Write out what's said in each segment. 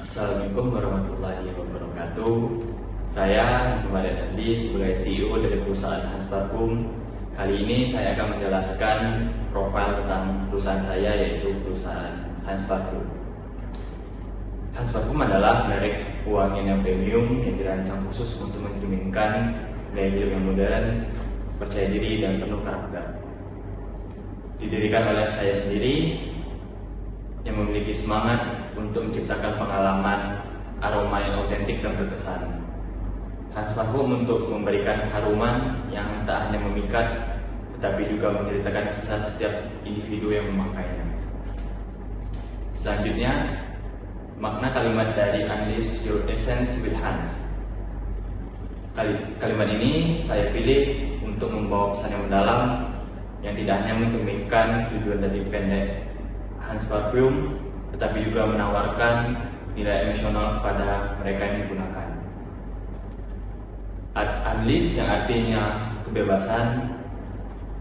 Assalamualaikum warahmatullahi wabarakatuh. Saya Muhammad Andi sebagai CEO dari perusahaan Hans Parfum. Kali ini saya akan menjelaskan profil tentang perusahaan saya, yaitu perusahaan Hans Parfum. Hans Parfum adalah merek wangian yang premium yang dirancang khusus untuk mencerminkan gaya hidup yang modern, percaya diri, dan penuh karakter. Didirikan oleh saya sendiri yang memiliki semangat untuk menciptakan pengalaman aroma yang otentik dan berkesan. Hans Parfum untuk memberikan haruman yang tak hanya memikat, tetapi juga menceritakan kisah setiap individu yang memakainya. Selanjutnya, makna kalimat dari Unleash Your Essence with Hans. Kalimat ini saya pilih untuk membawa pesan yang mendalam yang tidak hanya mencerminkan tujuan dari pendek Hans Parfum, tetapi juga menawarkan nilai emosional kepada mereka yang menggunakan. Unleash yang artinya kebebasan.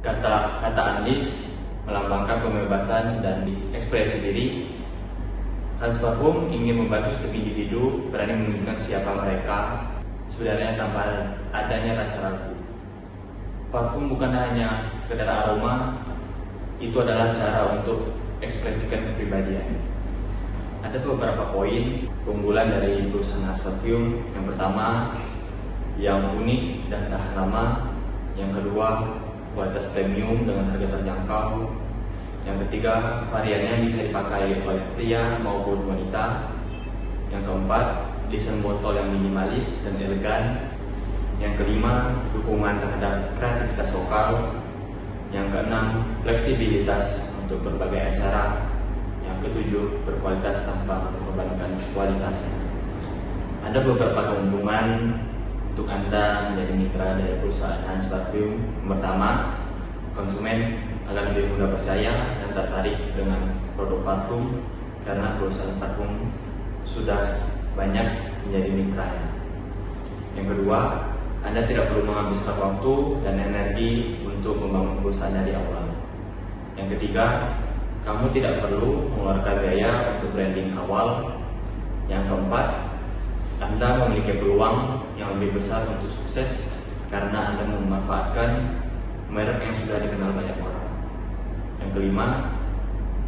Kata unleash melambangkan kebebasan dan ekspresi diri. Hans Parfum ingin membantu setiap individu berani menunjukkan siapa mereka sebenarnya tanpa adanya rasa ragu. Parfum bukan hanya sekedar aroma, itu adalah cara untuk ekspresikan kepribadian. Ada beberapa poin keunggulan dari perusahaan Hans Parfum. Yang pertama, yang unik dan tahan lama. Yang kedua, kualitas premium dengan harga terjangkau. Yang ketiga, variannya bisa dipakai oleh pria maupun wanita. Yang keempat, desain botol yang minimalis dan elegan. Yang kelima, dukungan terhadap kreativitas lokal. Yang keenam, fleksibilitas untuk berbagai acara. Yang ketujuh, berkualitas tanpa mengorbankan kualitasnya. Ada beberapa keuntungan untuk Anda menjadi mitra dari perusahaan Hans Parfum. Yang pertama, konsumen akan lebih mudah percaya dan tertarik dengan produk parfum karena perusahaan parfum sudah banyak menjadi mitranya. Yang kedua, Anda tidak perlu menghabiskan waktu dan energi untuk membangun perusahaan dari awal. Yang ketiga, kamu tidak perlu mengeluarkan biaya untuk branding awal. Yang keempat, Anda memiliki peluang yang lebih besar untuk sukses karena Anda memanfaatkan merek yang sudah dikenal banyak orang. Yang kelima,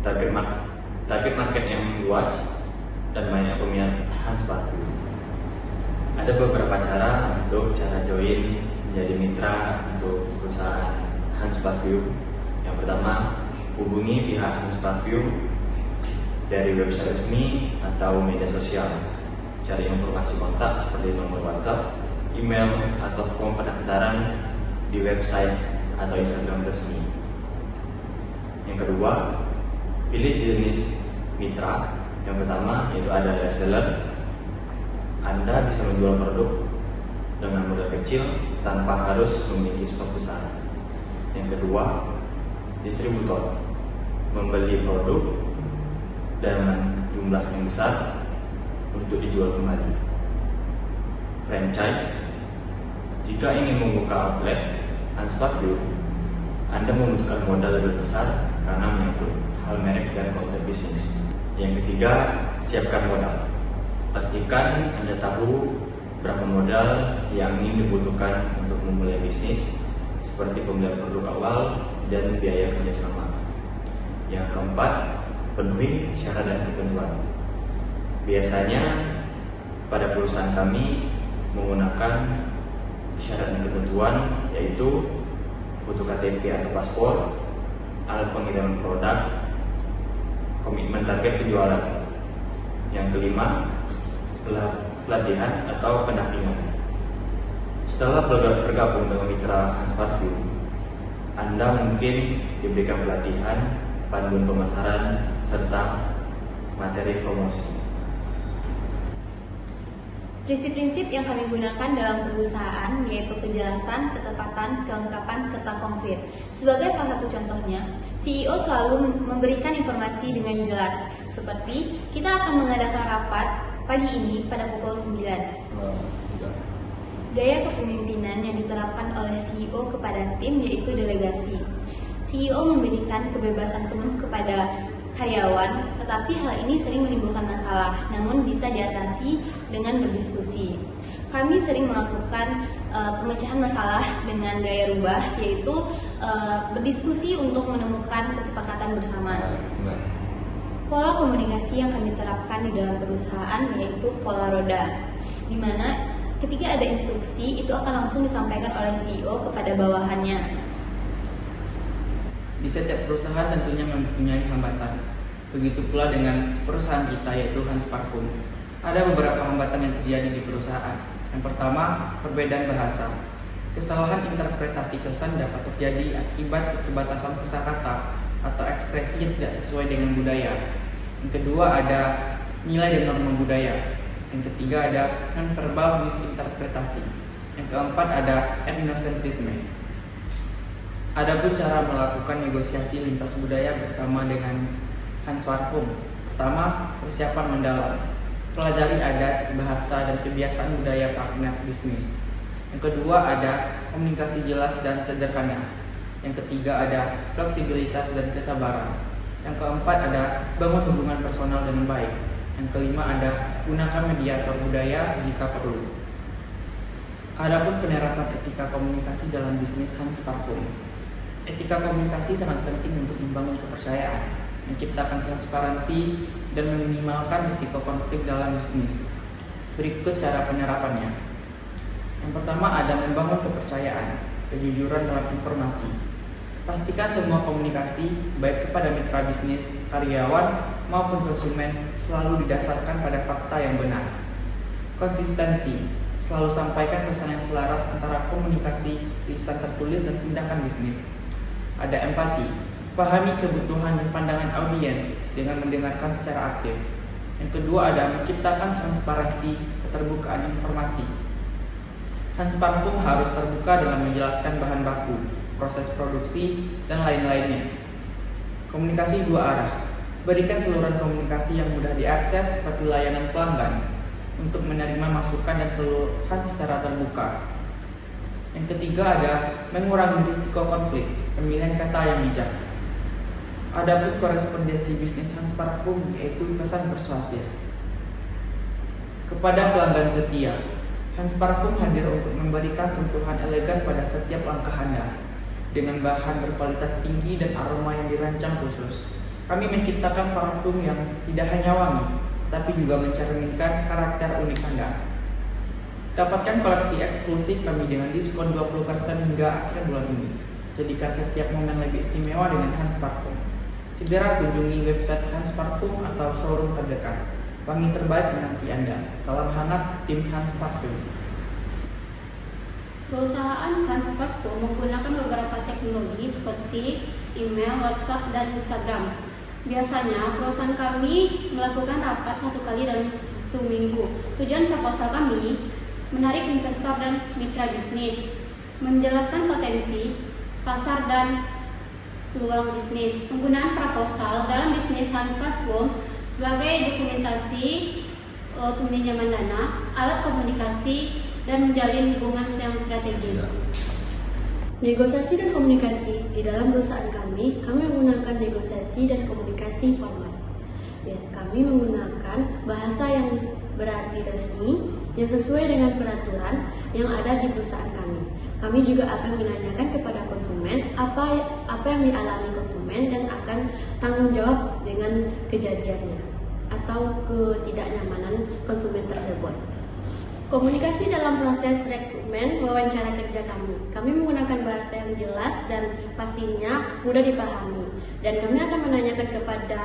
target market yang luas dan banyak peminat Hans Parfum. Ada beberapa cara join menjadi mitra untuk perusahaan Hans Parfum. Yang pertama, hubungi pihak Hans Parfum dari website resmi atau media sosial. Cari informasi kontak seperti nomor WhatsApp, email, atau form pendaftaran di website atau Instagram resmi. Yang kedua, pilih jenis mitra. Yang pertama yaitu ada reseller. Anda bisa menjual produk dengan modal kecil tanpa harus memiliki stok besar. Yang kedua, distributor. Membeli produk dengan jumlah yang besar untuk dijual kembali. Franchise. Jika ingin membuka outlet Hans Parfum, Anda membutuhkan modal lebih besar karena menyangkut hal merek dan konsep bisnis. Yang ketiga, siapkan modal. Pastikan Anda tahu berapa modal yang ingin dibutuhkan untuk memulai bisnis, seperti pembelian produk awal dan biaya kerjasama. Yang keempat, penuhi syarat dan ketentuan. Biasanya pada perusahaan kami menggunakan syarat dan ketentuan, yaitu butuh KTP atau paspor, alat pengiriman produk, komitmen target penjualan. Yang kelima, pelatihan atau pendampingan. Setelah bergabung dengan mitra Hans Parfum, Anda mungkin diberikan pelatihan, panduan pemasaran, serta materi promosi. Prinsip-prinsip yang kami gunakan dalam perusahaan yaitu kejelasan, ketepatan, kelengkapan, serta konkret. Sebagai salah satu contohnya, CEO selalu memberikan informasi dengan jelas, seperti kita akan mengadakan rapat pagi ini pada pukul 9. Gaya kepemimpinan yang diterapkan oleh CEO kepada tim yaitu delegasi. CEO memberikan kebebasan penuh kepada karyawan, tetapi hal ini sering menimbulkan masalah, namun bisa diatasi dengan berdiskusi. Kami sering melakukan pemecahan masalah dengan gaya rubah, yaitu berdiskusi untuk menemukan kesepakatan bersama. Pola komunikasi yang kami terapkan di dalam perusahaan yaitu pola roda, di mana ketika ada instruksi itu akan langsung disampaikan oleh CEO kepada bawahannya. Di setiap perusahaan tentunya mempunyai hambatan. Begitu pula dengan perusahaan kita yaitu Hans Parfum. Ada beberapa hambatan yang terjadi di perusahaan. Yang pertama, perbedaan bahasa. Kesalahan interpretasi kesan dapat terjadi akibat keterbatasan kosakata atau ekspresi yang tidak sesuai dengan budaya. Yang kedua ada nilai dan norma budaya. Yang ketiga ada nonverbal misinterpretasi. Yang keempat ada etnosentrisme. Adapun cara melakukan negosiasi lintas budaya bersama dengan Hans Parfum. Pertama, persiapan mendalam. Pelajari adat, bahasa, dan kebiasaan budaya partner bisnis. Yang kedua ada komunikasi jelas dan sederhana. Yang ketiga ada fleksibilitas dan kesabaran. Yang keempat ada bangun hubungan personal dengan baik. Yang kelima ada gunakan mediator budaya jika perlu. Adapun penerapan etika komunikasi dalam bisnis Hans Parfum. Etika komunikasi sangat penting untuk membangun kepercayaan, menciptakan transparansi, dan meminimalkan risiko konflik dalam bisnis. Berikut cara penerapannya. Yang pertama ada membangun kepercayaan, kejujuran dalam informasi. Pastikan semua komunikasi, baik kepada mitra bisnis, karyawan, maupun konsumen, selalu didasarkan pada fakta yang benar. Konsistensi, selalu sampaikan pesan yang selaras antara komunikasi, lisan tertulis, dan tindakan bisnis. Ada empati, pahami kebutuhan dan pandangan audiens dengan mendengarkan secara aktif. Yang kedua ada menciptakan transparansi, keterbukaan informasi. Hans Parfum harus terbuka dalam menjelaskan bahan baku, proses produksi, dan lain-lainnya. Komunikasi dua arah. Berikan saluran komunikasi yang mudah diakses seperti layanan pelanggan untuk menerima masukan dan keluhan secara terbuka. Yang ketiga ada mengurangi risiko konflik, pemilihan kata yang bijak. Adapun korespondensi bisnis Hans Parfum yaitu pesan persuasif. Kepada pelanggan setia, Hans Parfum hadir untuk memberikan sentuhan elegan pada setiap langkah Anda dengan bahan berkualitas tinggi dan aroma yang dirancang khusus. Kami menciptakan parfum yang tidak hanya wangi, tapi juga mencerminkan karakter unik Anda. Dapatkan koleksi eksklusif kami dengan diskon 20% hingga akhir bulan ini. Jadikan setiap momen lebih istimewa dengan Hans Parfum. Segera kunjungi website Hans Parfum atau showroom terdekat. Wangi terbaik menanti Anda. Salam hangat tim Hans Parfum. Perusahaan Hans Parfum menggunakan beberapa teknologi seperti email, WhatsApp, dan Instagram. Biasanya perusahaan kami melakukan rapat 1 kali dalam 1 minggu. Tujuan proposal kami menarik investor dan mitra bisnis, menjelaskan potensi pasar dan peluang bisnis. Penggunaan proposal dalam bisnis Hans Parfum sebagai dokumentasi peminjaman dana, alat komunikasi, dan menjalin hubungan yang strategis. Negosiasi dan komunikasi di dalam perusahaan kami menggunakan negosiasi dan komunikasi formal. Kami menggunakan bahasa yang berarti resmi yang sesuai dengan peraturan yang ada di perusahaan kami. Kami juga akan menanyakan kepada konsumen apa yang dialami konsumen dan akan tanggung jawab dengan kejadiannya atau ketidaknyamanan konsumen tersebut. Komunikasi dalam proses rekrutmen wawancara kerja kami menggunakan bahasa yang jelas dan pastinya mudah dipahami, dan kami akan menanyakan kepada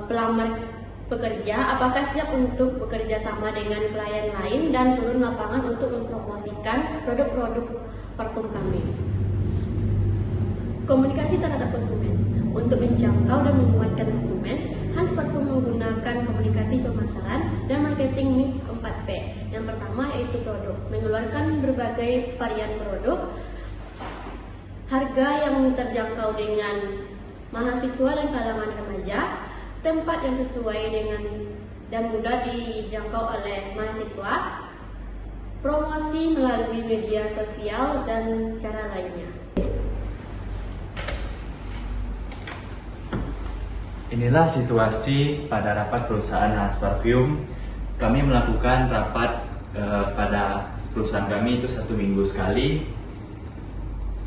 pelamar pekerja apakah siap untuk bekerja sama dengan klien lain dan turun lapangan untuk mempromosikan produk-produk parfum kami. Komunikasi terhadap konsumen. Untuk menjangkau dan memuaskan konsumen, Hans Parfum menggunakan komunikasi pemasaran dan marketing mix 4P. Yang pertama yaitu produk, mengeluarkan berbagai varian produk, harga yang terjangkau dengan mahasiswa dan kalangan remaja, tempat yang sesuai dengan dan mudah dijangkau oleh mahasiswa, promosi melalui media sosial, dan cara lainnya. Inilah situasi pada rapat perusahaan Hans Parfum. Kami melakukan rapat pada perusahaan kami itu 1 minggu sekali.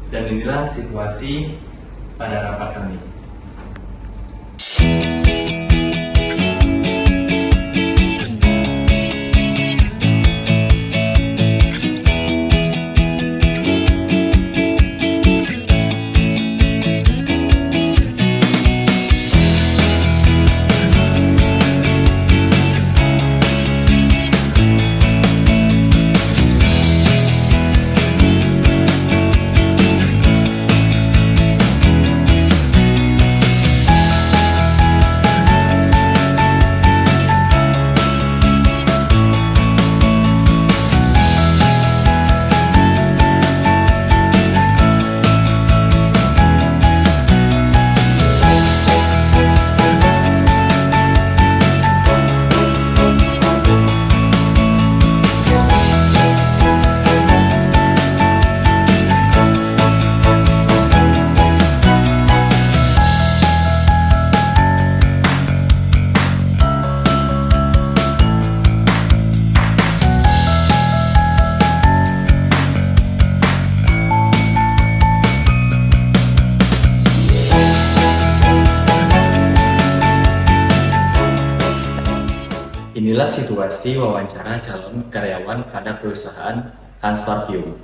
Dan inilah situasi pada rapat kami. Inilah situasi wawancara calon karyawan pada perusahaan Hans Parfum.